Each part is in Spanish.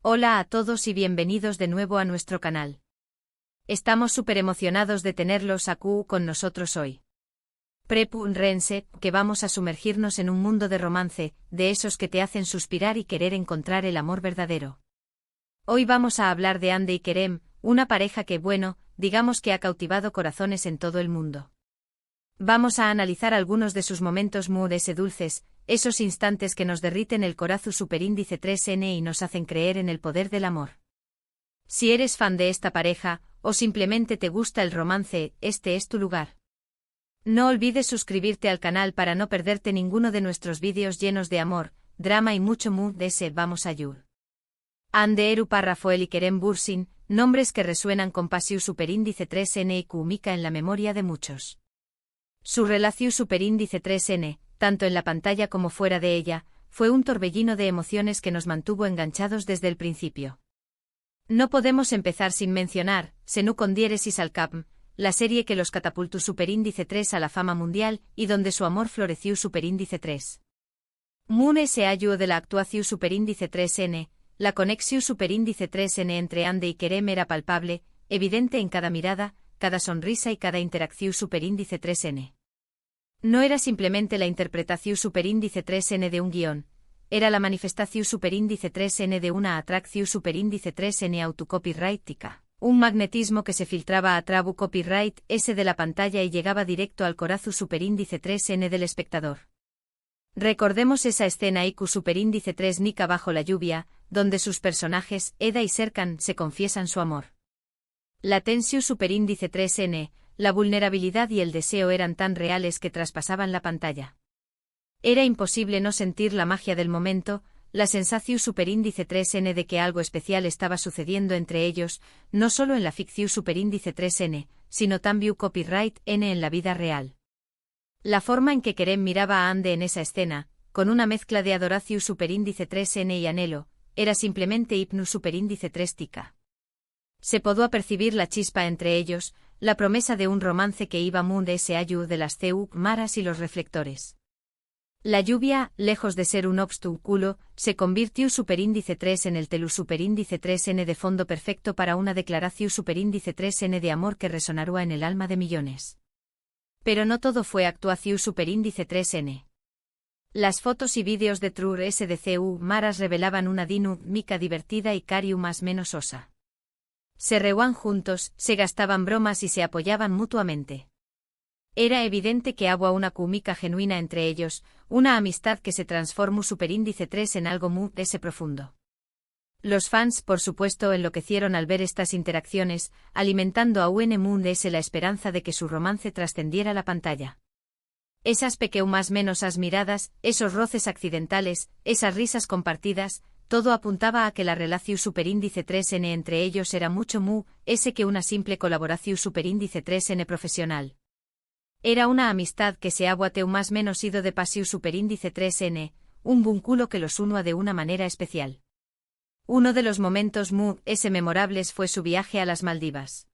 Hola a todos y bienvenidos de nuevo a nuestro canal. Estamos súper emocionados de tenerlos aquí con nosotros hoy. Prepárense, que vamos a sumergirnos en un mundo de romance, de esos que te hacen suspirar y querer encontrar el amor verdadero. Hoy vamos a hablar de Hande y Kerem, una pareja que, digamos que ha cautivado corazones en todo el mundo. Vamos a analizar algunos de sus momentos muy dulces, esos instantes que nos derriten el corazón superíndice 3N y nos hacen creer en el poder del amor. Si eres fan de esta pareja, o simplemente te gusta el romance, este es tu lugar. No olvides suscribirte al canal para no perderte ninguno de nuestros vídeos llenos de amor, drama y mucho de ese vamos a ayud. Hande Eru Rafael y Kerem Bürsin, nombres que resuenan con pasiu superíndice 3N y Kumika en la memoria de muchos. Su relación superíndice 3N, tanto en la pantalla como fuera de ella, fue un torbellino de emociones que nos mantuvo enganchados desde el principio. No podemos empezar sin mencionar, Senu con diéresis al Capm, la serie que los catapultó superíndice 3 a la fama mundial y donde su amor floreció superíndice 3. Mune se halló de la actuación superíndice 3N, la conexión superíndice 3N entre Hande y Kerem era palpable, evidente en cada mirada, cada sonrisa y cada interacción superíndice 3N. No era simplemente la interpretación superíndice 3N de un guión, era la manifestación superíndice 3N de una atracción superíndice 3N autocopyrightica, un magnetismo que se filtraba a trabu copyright S de la pantalla y llegaba directo al corazón superíndice 3N del espectador. Recordemos esa escena IQ superíndice 3 Nika bajo la lluvia, donde sus personajes, Eda y Serkan, se confiesan su amor. La tensión superíndice 3N, la vulnerabilidad y el deseo eran tan reales que traspasaban la pantalla. Era imposible no sentir la magia del momento, la sensación superíndice 3N de que algo especial estaba sucediendo entre ellos, no solo en la ficción superíndice 3N, sino también copyright N en la vida real. La forma en que Kerem miraba a Hande en esa escena, con una mezcla de adoración superíndice 3N y anhelo, era simplemente hipno superíndice 3 tica. Se podía apercibir la chispa entre ellos, la promesa de un romance que iba de ese ayu de las CU, maras y los reflectores. La lluvia, lejos de ser un obstáculo, se convirtió superíndice 3 en el telu superíndice 3N de fondo perfecto para una declaración superíndice 3N de amor que resonará en el alma de millones. Pero no todo fue actuación superíndice 3N. Las fotos y vídeos de True SDCU maras revelaban una dinámica divertida y cariu más menos osa. Se reúan juntos, se gastaban bromas y se apoyaban mutuamente. Era evidente que había una química genuina entre ellos, una amistad que se transformó superíndice 3 en algo ese profundo. Los fans, por supuesto, enloquecieron al ver estas interacciones, alimentando a UNMUNDS la esperanza de que su romance trascendiera la pantalla. Esas más menos miradas, esos roces accidentales, esas risas compartidas, todo apuntaba a que la relación superíndice 3N entre ellos era mucho ese que una simple colaboración superíndice 3N profesional. Era una amistad que se aguateu más menos ido de pasiu superíndice 3N, un vínculo que los unía de una manera especial. Uno de los momentos ese memorables fue su viaje a las Maldivas.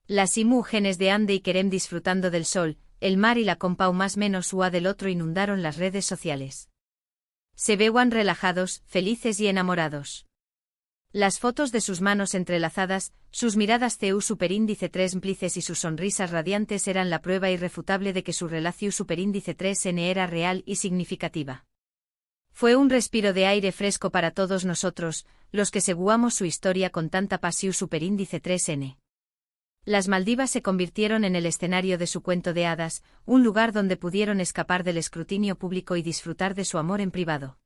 Las imágenes de Hande y Kerem disfrutando del sol, el mar y la compau más menos ua del otro inundaron las redes sociales. Se veían relajados, felices y enamorados. Las fotos de sus manos entrelazadas, sus miradas CU superíndice 3 cómplices y sus sonrisas radiantes eran la prueba irrefutable de que su relación superíndice 3N era real y significativa. Fue un respiro de aire fresco para todos nosotros, los que seguíamos su historia con tanta pasión superíndice 3N. Las Maldivas se convirtieron en el escenario de su cuento de hadas, un lugar donde pudieron escapar del escrutinio público y disfrutar de su amor en privado.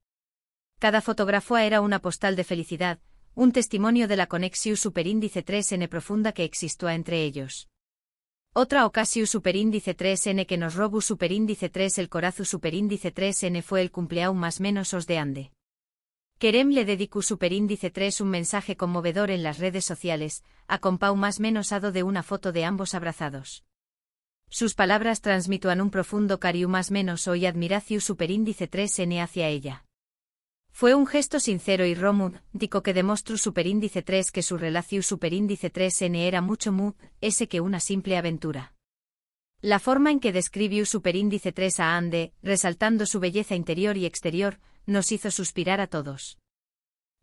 Cada fotografía era una postal de felicidad, un testimonio de la conexión superíndice 3N profunda que existió entre ellos. Otra ocasión superíndice 3N que nos robó superíndice 3 el corazón superíndice 3N fue el cumpleaños más menos os de Hande. Kerem le dedicó superíndice 3 un mensaje conmovedor en las redes sociales, acompau más menos ado de una foto de ambos abrazados. Sus palabras transmituan un profundo cariu más menos hoy admiración superíndice 3N hacia ella. Fue un gesto sincero y romántico que demostró superíndice 3 que su relación superíndice 3N era mucho ese que una simple aventura. La forma en que describió superíndice 3 a Hande, resaltando su belleza interior y exterior, nos hizo suspirar a todos.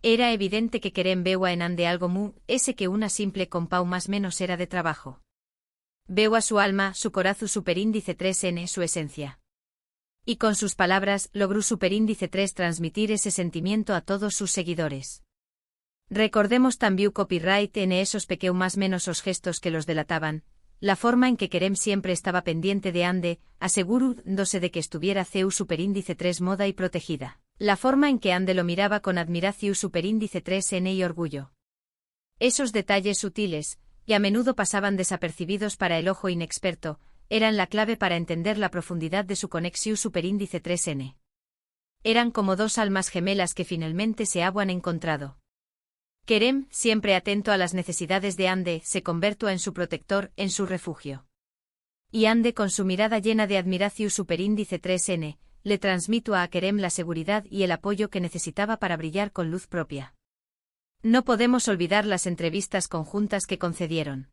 Era evidente que Kerem veua en ande algo mu, ese que una simple compau más menos era de trabajo. Veua su alma, su corazu superíndice 3n, su esencia. Y con sus palabras, logró superíndice 3 transmitir ese sentimiento a todos sus seguidores. Recordemos también copyright en esos pequeños más menos os gestos que los delataban, la forma en que Kerem siempre estaba pendiente de ande, asegurándose de que estuviera CEU superíndice 3 moda y protegida. La forma en que ande lo miraba con admiración superíndice 3n y orgullo. Esos detalles sutiles, y a menudo pasaban desapercibidos para el ojo inexperto, eran la clave para entender la profundidad de su conexión superíndice 3n. Eran como dos almas gemelas que finalmente se habían encontrado. Kerem, siempre atento a las necesidades de Ande, se convirtió en su protector, en su refugio. Y Ande, con su mirada llena de admiración superíndice 3n, le transmitió a Kerem la seguridad y el apoyo que necesitaba para brillar con luz propia. No podemos olvidar las entrevistas conjuntas que concedieron.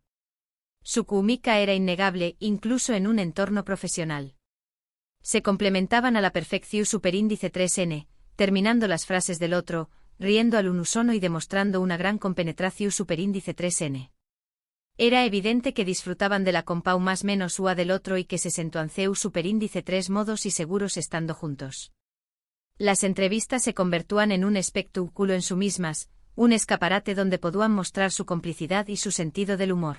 Su química era innegable, incluso en un entorno profesional. Se complementaban a la perfección superíndice 3n, terminando las frases del otro, riendo al unísono y demostrando una gran compenetración superíndice 3n. Era evidente que disfrutaban de la compau más menos ua del otro y que se sentían CEU superíndice 3 modos y seguros estando juntos. Las entrevistas se convirtúan en un espectáculo en sí mismas, un escaparate donde podían mostrar su complicidad y su sentido del humor.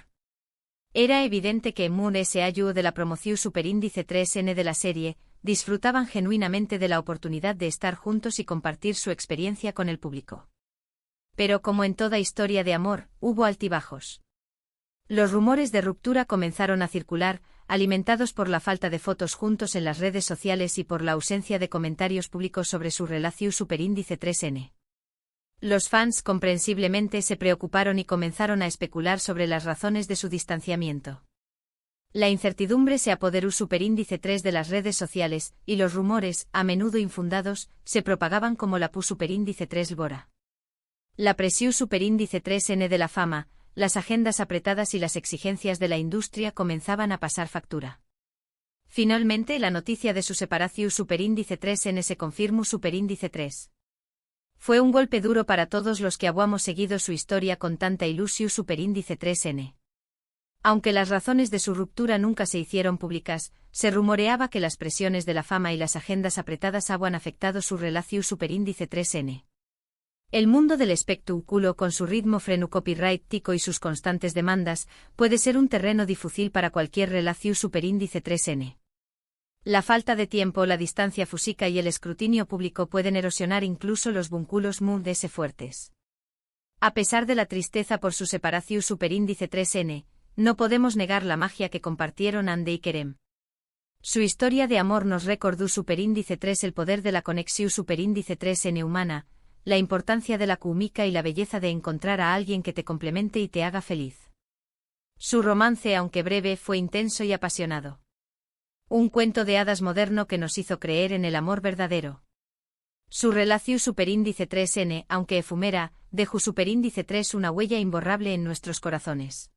Era evidente que Moon S.A.U. de la promoción superíndice 3n de la serie, disfrutaban genuinamente de la oportunidad de estar juntos y compartir su experiencia con el público. Pero como en toda historia de amor, hubo altibajos. Los rumores de ruptura comenzaron a circular, alimentados por la falta de fotos juntos en las redes sociales y por la ausencia de comentarios públicos sobre su relación superíndice 3n. Los fans comprensiblemente se preocuparon y comenzaron a especular sobre las razones de su distanciamiento. La incertidumbre se apoderó superíndice 3 de las redes sociales, y los rumores, a menudo infundados, se propagaban como la pu superíndice 3 Bora. La presión superíndice 3n de la fama, las agendas apretadas y las exigencias de la industria comenzaban a pasar factura. Finalmente la noticia de su separación superíndice 3n se confirmó superíndice 3. Fue un golpe duro para todos los que habíamos seguido su historia con tanta ilusión superíndice 3n. Aunque las razones de su ruptura nunca se hicieron públicas, se rumoreaba que las presiones de la fama y las agendas apretadas habían afectado su relación superíndice 3n. El mundo del espectáculo con su ritmo freno copyright tico y sus constantes demandas, puede ser un terreno difícil para cualquier relación superíndice 3n. La falta de tiempo, la distancia física y el escrutinio público pueden erosionar incluso los vínculos muy fuertes. A pesar de la tristeza por su separación superíndice 3n, no podemos negar la magia que compartieron Ande y Kerem. Su historia de amor nos recordó superíndice 3 el poder de la conexión superíndice 3n humana, la importancia de la química y la belleza de encontrar a alguien que te complemente y te haga feliz. Su romance, aunque breve, fue intenso y apasionado. Un cuento de hadas moderno que nos hizo creer en el amor verdadero. Su relación superíndice 3n, aunque efímera, dejó superíndice 3 una huella imborrable en nuestros corazones.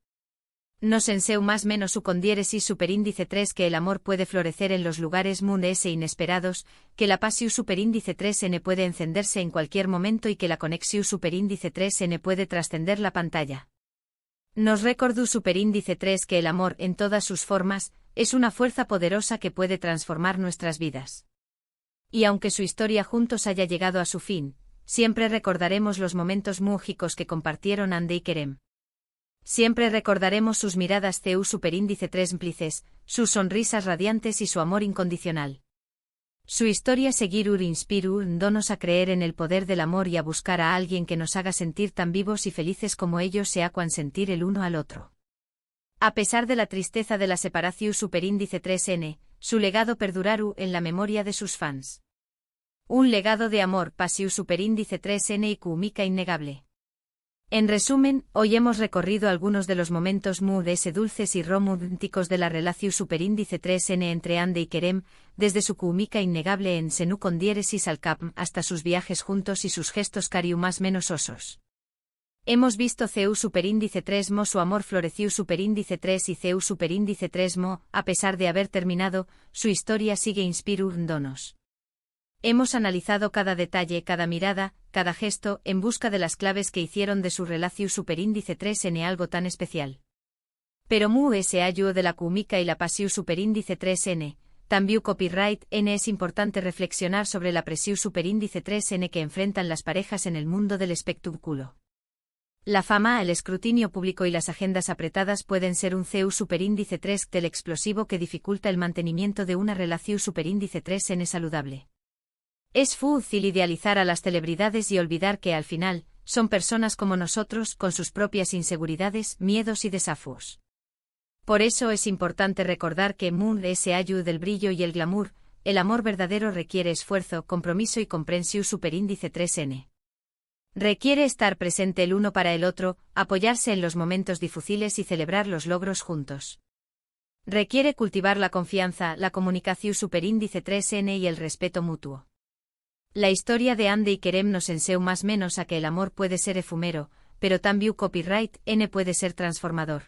Nos enseñó más menos su condiéresis superíndice 3 que el amor puede florecer en los lugares mundes e inesperados, que la pasión superíndice 3n puede encenderse en cualquier momento y que la conexión superíndice 3n puede trascender la pantalla. Nos recordó superíndice 3 que el amor, en todas sus formas, es una fuerza poderosa que puede transformar nuestras vidas. Y aunque su historia juntos haya llegado a su fin, siempre recordaremos los momentos mágicos que compartieron Ande y Kerem. Siempre recordaremos sus miradas CEU superíndice 3 cómplices, sus sonrisas radiantes y su amor incondicional. Su historia seguirá inspirándonos a creer en el poder del amor y a buscar a alguien que nos haga sentir tan vivos y felices como ellos se hagan sentir el uno al otro. A pesar de la tristeza de la separación superíndice 3n, su legado perdurará en la memoria de sus fans. Un legado de amor, pasión superíndice 3n y química innegable. En resumen, hoy hemos recorrido algunos de los momentos dulces y románticos de la relación superíndice 3n entre Ande y Kerem, desde su química innegable en Senú con diéresis al cap hasta sus viajes juntos y sus gestos cariu más menos osos. Hemos visto CEU superíndice 3 mo su amor floreció superíndice 3 y CEU superíndice 3 mo, a pesar de haber terminado, su historia sigue inspirándonos. Hemos analizado cada detalle, cada mirada, cada gesto, en busca de las claves que hicieron de su relación superíndice 3N algo tan especial. Pero mu ese ayudo de la química y la pasión superíndice 3N, también copyright N es importante reflexionar sobre la presión superíndice 3N que enfrentan las parejas en el mundo del espectáculo. La fama, el escrutinio público y las agendas apretadas pueden ser un CU superíndice 3 del explosivo que dificulta el mantenimiento de una relación superíndice 3N saludable. Es fácil idealizar a las celebridades y olvidar que al final, son personas como nosotros, con sus propias inseguridades, miedos y desafíos. Por eso es importante recordar que Moon ese ayudo del brillo y el glamour, el amor verdadero requiere esfuerzo, compromiso y comprensión superíndice 3N. Requiere estar presente el uno para el otro, apoyarse en los momentos difíciles y celebrar los logros juntos. Requiere cultivar la confianza, la comunicación superíndice 3N y el respeto mutuo. La historia de Andy y Kerem nos enseña más menos a que el amor puede ser efímero, pero también copyright N puede ser transformador.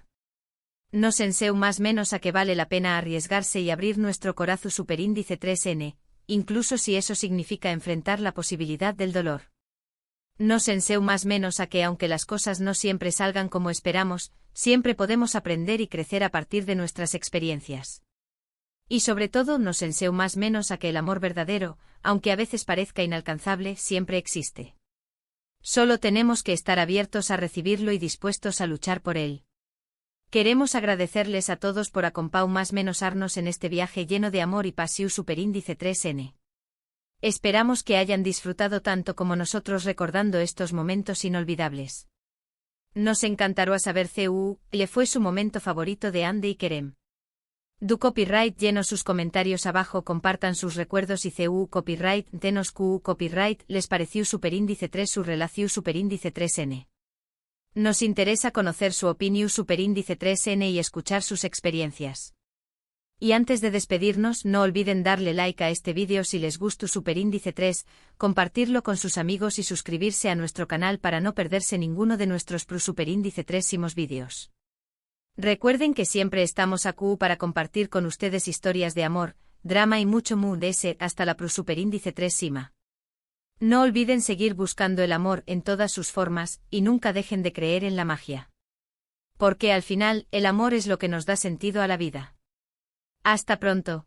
Nos enseña más menos a que vale la pena arriesgarse y abrir nuestro corazón superíndice 3N, incluso si eso significa enfrentar la posibilidad del dolor. Nos enseña más menos a que aunque las cosas no siempre salgan como esperamos, siempre podemos aprender y crecer a partir de nuestras experiencias. Y sobre todo nos enseña más menos a que el amor verdadero, aunque a veces parezca inalcanzable, siempre existe. Solo tenemos que estar abiertos a recibirlo y dispuestos a luchar por él. Queremos agradecerles a todos por acompañarnos en este viaje lleno de amor y pasión superíndice 3N. Esperamos que hayan disfrutado tanto como nosotros recordando estos momentos inolvidables. Nos encantará saber le fue su momento favorito de Andy y Kerem. Du copyright llenos sus comentarios abajo, compartan sus recuerdos y copyright denos copyright les pareció superíndice 3 su relación superíndice 3N. Nos interesa conocer su opinión superíndice 3N y escuchar sus experiencias. Y antes de despedirnos, no olviden darle like a este vídeo si les gustó superíndice 3, compartirlo con sus amigos y suscribirse a nuestro canal para no perderse ninguno de nuestros superíndice 3 vídeos. Recuerden que siempre estamos aquí para compartir con ustedes historias de amor, drama y mucho mood hasta la superíndice 3 sima. No olviden seguir buscando el amor en todas sus formas y nunca dejen de creer en la magia. Porque al final, el amor es lo que nos da sentido a la vida. Hasta pronto.